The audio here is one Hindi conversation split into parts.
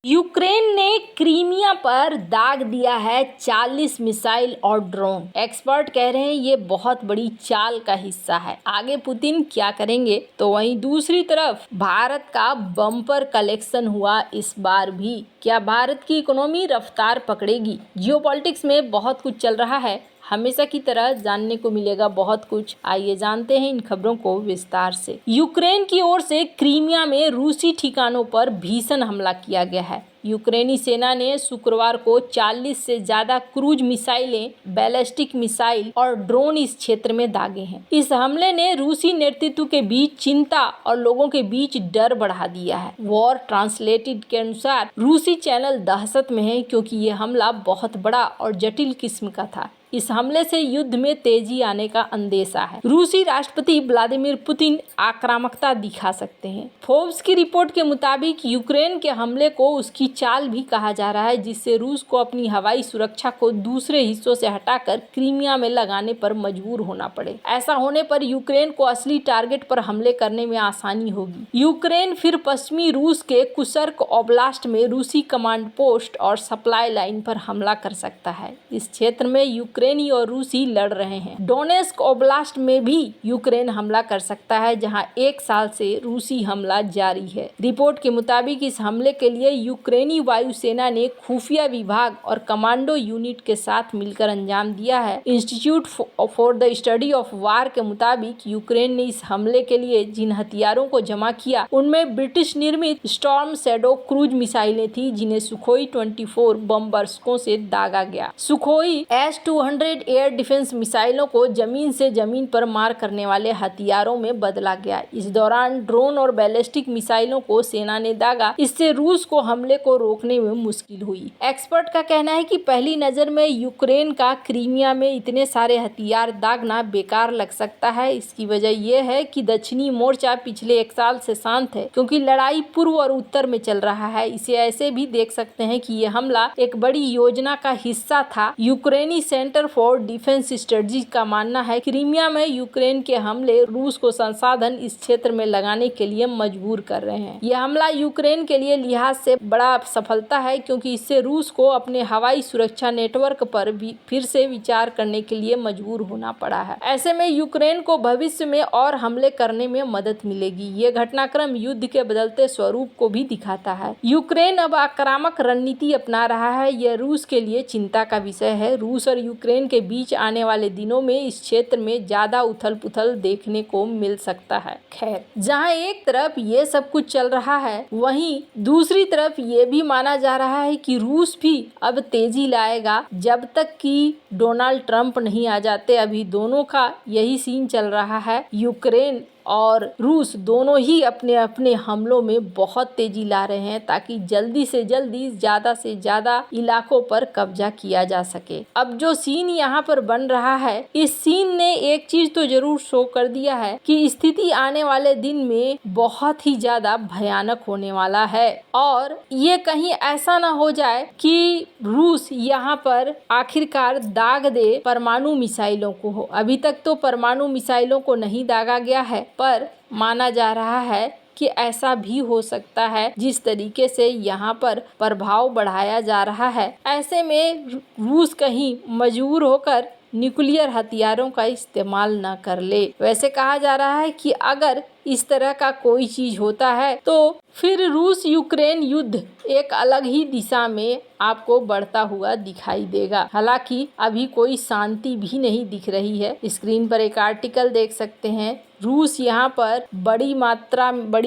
यूक्रेन ने क्रीमिया पर दाग दिया है 40 मिसाइल और ड्रोन। एक्सपर्ट कह रहे हैं ये बहुत बड़ी चाल का हिस्सा है। आगे पुतिन क्या करेंगे? तो वहीं दूसरी तरफ भारत का बम्पर कलेक्शन हुआ इस बार भी। क्या भारत की इकोनॉमी रफ्तार पकड़ेगी? जियोपॉलिटिक्स में बहुत कुछ चल रहा है, हमेशा की तरह जानने को मिलेगा बहुत कुछ। आइए जानते हैं इन खबरों को विस्तार से। यूक्रेन की ओर से क्रीमिया में रूसी ठिकानों पर भीषण हमला किया गया है। यूक्रेनी सेना ने शुक्रवार को 40 से ज्यादा क्रूज मिसाइलें, बैलिस्टिक मिसाइल और ड्रोन इस क्षेत्र में दागे हैं। इस हमले ने रूसी नेतृत्व के बीच चिंता और लोगों के बीच डर बढ़ा दिया है। वॉर ट्रांसलेटेड के अनुसार रूसी चैनल दहशत में है क्योंकि ये हमला बहुत बड़ा और जटिल किस्म का था। इस हमले से युद्ध में तेजी आने का अंदेशा है। रूसी राष्ट्रपति व्लादिमीर पुतिन आक्रामकता दिखा सकते हैं। फोर्ब्स की रिपोर्ट के मुताबिक यूक्रेन के हमले को उसकी चाल भी कहा जा रहा है, जिससे रूस को अपनी हवाई सुरक्षा को दूसरे हिस्सों से हटाकर क्रीमिया में लगाने पर मजबूर होना पड़े। ऐसा होने पर यूक्रेन को असली टारगेट पर हमले करने में आसानी होगी। यूक्रेन फिर पश्चिमी रूस के कुर्स्क ओब्लास्ट में रूसी कमांड पोस्ट और सप्लाई लाइन पर हमला कर सकता है। इस क्षेत्र में यूक्रेनी और रूसी लड़ रहे हैं। डोनेस्क ओब्लास्ट में भी यूक्रेन हमला कर सकता है, जहां 1 साल से रूसी हमला जारी है। रिपोर्ट के मुताबिक इस हमले के लिए यूक्रेनी वायुसेना ने खुफिया विभाग और कमांडो यूनिट के साथ मिलकर अंजाम दिया है। Institute for the study of war के मुताबिक यूक्रेन ने इस हमले के लिए जिन हथियारों को जमा किया उनमें ब्रिटिश निर्मित स्टॉर्म शैडो क्रूज मिसाइलें थी, जिन्हें सुखोई 24 बमबर्सकों से दागा गया। सुखोई S-200 एयर डिफेंस मिसाइलों को जमीन से जमीन पर मार करने वाले हथियारों में बदला गया। इस दौरान ड्रोन और बैलिस्टिक मिसाइलों को सेना ने दागा। इससे रूस को हमले को रोकने में मुश्किल हुई। एक्सपर्ट का कहना है कि पहली नजर में यूक्रेन का क्रीमिया में इतने सारे हथियार दागना बेकार लग सकता है। इसकी वजह यह है कि दक्षिणी मोर्चा पिछले 1 साल से शांत है, क्योंकि लड़ाई पूर्व और उत्तर में चल रहा है। इसे ऐसे भी देख सकते हैं कि यह हमला एक बड़ी योजना का हिस्सा था। यूक्रेनी सेंटर फॉर डिफेंस स्ट्रेटजी का मानना है कि क्रीमिया में यूक्रेन के हमले रूस को संसाधन इस क्षेत्र में लगाने के लिए मजबूर कर रहे हैं। यह हमला यूक्रेन के लिए लिहाज से बड़ा सफलता है, क्योंकि इससे रूस को अपने हवाई सुरक्षा नेटवर्क पर भी फिर से विचार करने के लिए मजबूर होना पड़ा है। ऐसे में यूक्रेन को भविष्य में और हमले करने में मदद मिलेगी। ये घटनाक्रम युद्ध के बदलते स्वरूप को भी दिखाता है। यूक्रेन अब आक्रामक रणनीति अपना रहा है। यह रूस के लिए चिंता का विषय है। रूस और यूक्रेन के बीच आने वाले दिनों में इस क्षेत्र में ज्यादा उथल पुथल देखने को मिल सकता है। खैर, जहां एक तरफ ये सब कुछ चल रहा है, वहीं दूसरी तरफ ये भी माना जा रहा है कि रूस भी अब तेजी लाएगा जब तक कि डोनाल्ड ट्रंप नहीं आ जाते। अभी दोनों का यही सीन चल रहा है। यूक्रेन और रूस दोनों ही अपने अपने हमलों में बहुत तेजी ला रहे हैं, ताकि जल्दी से जल्दी ज्यादा से ज्यादा इलाकों पर कब्जा किया जा सके। अब जो सीन यहाँ पर बन रहा है, इस सीन ने एक चीज तो जरूर शो कर दिया है कि स्थिति आने वाले दिन में बहुत ही ज्यादा भयानक होने वाला है। और ये कहीं ऐसा ना हो जाए कि रूस यहाँ पर आखिरकार दाग दे परमाणु मिसाइलों को। हो अभी तक तो परमाणु मिसाइलों को नहीं दागा गया है, पर माना जा रहा है कि ऐसा भी हो सकता है। जिस तरीके से यहाँ पर प्रभाव बढ़ाया जा रहा है, ऐसे में रूस कहीं मजबूर होकर न्यूक्लियर हथियारों का इस्तेमाल न कर ले। वैसे कहा जा रहा है कि अगर इस तरह का कोई चीज होता है तो फिर रूस यूक्रेन युद्ध एक अलग ही दिशा में आपको बढ़ता हुआ दिखाई देगा। हालांकि अभी कोई शांति भी नहीं दिख रही है। स्क्रीन पर एक आर्टिकल देख सकते हैं। रूस यहाँ पर बड़ी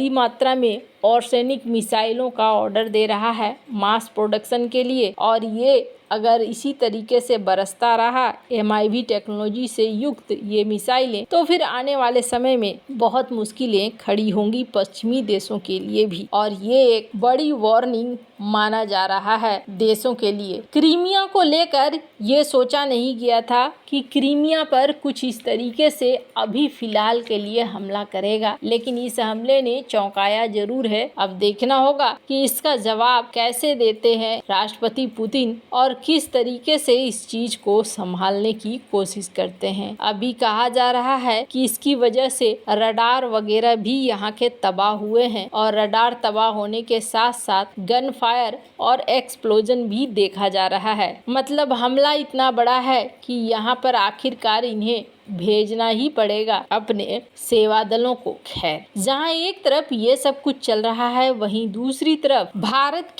मात्रा में ऑर्सेनिक मिसाइलों का ऑर्डर दे रहा है मास प्रोडक्शन के लिए, और ये अगर इसी तरीके से बरसता रहा MIV टेक्नोलॉजी से युक्त ये मिसाइलें, तो फिर आने वाले समय में बहुत मुश्किलें खड़ी होंगी पश्चिमी देशों के लिए भी। और ये एक बड़ी वार्निंग माना जा रहा है देशों के लिए। क्रीमिया को लेकर ये सोचा नहीं गया था कि क्रीमिया पर कुछ इस तरीके से अभी फिलहाल के लिए हमला करेगा, लेकिन इस हमले ने चौंकाया जरूर है। अब देखना होगा कि इसका जवाब कैसे देते हैं राष्ट्रपति पुतिन और किस तरीके से इस चीज को संभालने की कोशिश करते हैं। अभी कहा जा रहा है कि इसकी वजह से रडार वगैरह भी यहाँ के तबाह हुए हैं, और रडार कार तबाह होने के साथ साथ गन फायर और एक्सप्लोजन भी देखा जा रहा है। मतलब हमला इतना बड़ा है कि यहाँ पर आखिरकार इन्हें भेजना ही पड़ेगा अपने सेवा दलों को। खैर, जहां एक तरफ ये सब कुछ चल रहा है, वहीं दूसरी तरफ भारत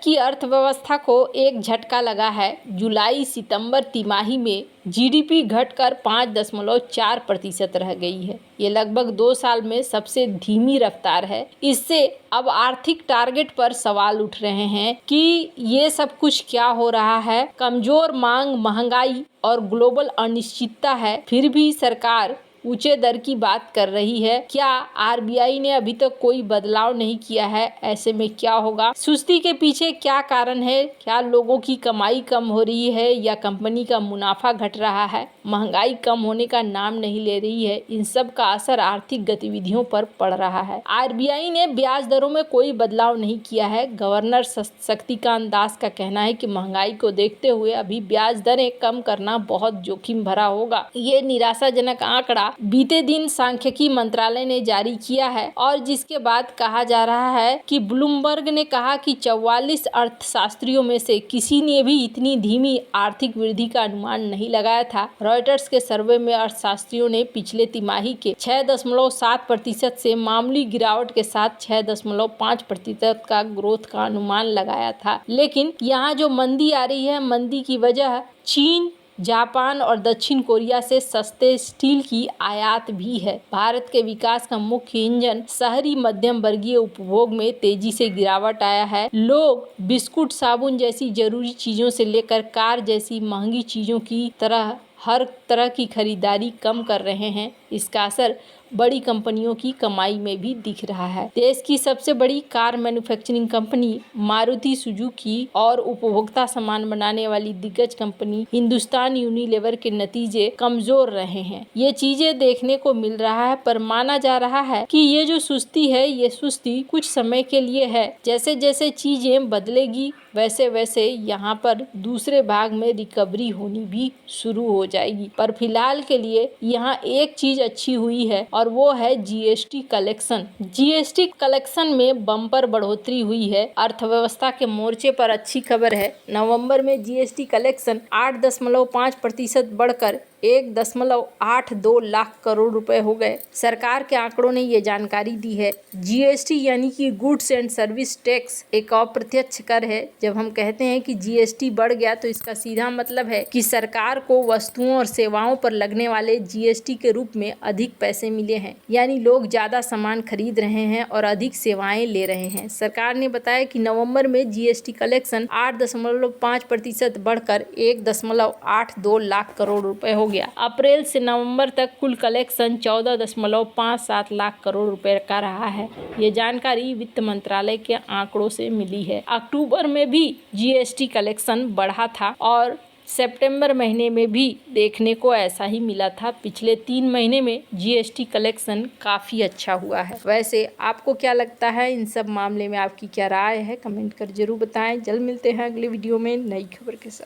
की अर्थव्यवस्था को एक झटका लगा है। जुलाई सितंबर तिमाही में जीडीपी घटकर 5.4% रह गई है। ये लगभग 2 साल में सबसे धीमी रफ्तार है। इससे अब आर्थिक टारगेट पर सवाल उठ रहे हैं कि ये सब कुछ क्या हो रहा है। कमजोर मांग, महंगाई और ग्लोबल अनिश्चितता है, फिर भी सरकार ऊंचे दर की बात कर रही है। क्या आरबीआई ने अभी तक कोई बदलाव नहीं किया है? ऐसे में क्या होगा? सुस्ती के पीछे क्या कारण है? क्या लोगों की कमाई कम हो रही है या कंपनी का मुनाफा घट रहा है? महंगाई कम होने का नाम नहीं ले रही है। इन सब का असर आर्थिक गतिविधियों पर पड़ रहा है। आरबीआई ने ब्याज दरों में कोई बदलाव नहीं किया है। गवर्नर शक्तिकांत दास का कहना है कि महंगाई को देखते हुए अभी ब्याज दरें कम करना बहुत जोखिम भरा होगा। ये निराशाजनक आंकड़ा बीते दिन सांख्यिकी मंत्रालय ने जारी किया है और जिसके बाद कहा जा रहा है कि ब्लूमबर्ग ने कहा कि 44 अर्थशास्त्रियों में से किसी ने भी इतनी धीमी आर्थिक वृद्धि का अनुमान नहीं लगाया था। रॉयटर्स के सर्वे में अर्थशास्त्रियों ने पिछले तिमाही के 6.7% से मामूली गिरावट के साथ 6.5% का ग्रोथ का अनुमान लगाया था। लेकिन यहाँ जो मंदी आ रही है, मंदी की वजह चीन, जापान और दक्षिण कोरिया से सस्ते स्टील की आयात भी है। भारत के विकास का मुख्य इंजन शहरी मध्यम वर्गीय उपभोग में तेजी से गिरावट आया है। लोग बिस्कुट, साबुन जैसी जरूरी चीजों से लेकर कार जैसी महंगी चीजों की तरह हर तरह की खरीदारी कम कर रहे हैं। इसका असर बड़ी कंपनियों की कमाई में भी दिख रहा है। देश की सबसे बड़ी car manufacturing company Maruti Suzuki और उपभोक्ता सामान बनाने वाली दिग्गज कंपनी हिंदुस्तान यूनिलीवर के नतीजे कमजोर रहे हैं। ये चीजें देखने को मिल रहा है, पर माना जा रहा है कि ये जो सुस्ती है, ये सुस्ती कुछ समय के लिए है। जैसे जैसे चीजें बदलेगी वैसे वैसे यहाँ पर दूसरे भाग में रिकवरी होनी भी शुरू हो जाएगी। पर फिलहाल के लिए यहाँ एक चीज अच्छी हुई है और वो है जीएसटी कलेक्शन। जीएसटी कलेक्शन में बम्पर बढ़ोतरी हुई है। अर्थव्यवस्था के मोर्चे पर अच्छी खबर है। नवंबर में जीएसटी कलेक्शन 8.5% बढ़कर 1.82 लाख करोड़ रुपए हो गए। सरकार के आंकड़ों ने ये जानकारी दी है। जीएसटी यानी कि गुड्स एंड सर्विस टैक्स एक अप्रत्यक्ष कर है। जब हम कहते हैं कि जीएसटी बढ़ गया तो इसका सीधा मतलब है कि सरकार को वस्तुओं और सेवाओं पर लगने वाले जीएसटी के रूप में अधिक पैसे मिले हैं, यानी लोग ज्यादा सामान खरीद रहे हैं और अधिक सेवाएं ले रहे हैं। सरकार ने बताया कि नवंबर में जीएसटी कलेक्शन 8.5% बढ़कर 1.82 लाख करोड़ रुपए हो गया। अप्रैल से नवंबर तक कुल कलेक्शन 14.57 लाख करोड़ रुपए का रहा है। ये जानकारी वित्त मंत्रालय के आंकड़ों से मिली है। अक्टूबर में भी जीएसटी कलेक्शन बढ़ा था और सितंबर महीने में भी देखने को ऐसा ही मिला था। पिछले 3 महीने में जीएसटी कलेक्शन काफ़ी अच्छा हुआ है। वैसे आपको क्या लगता है? इन सब मामले में आपकी क्या राय है? कमेंट कर जरूर बताएं। जल्द मिलते हैं अगले वीडियो में नई खबर के साथ।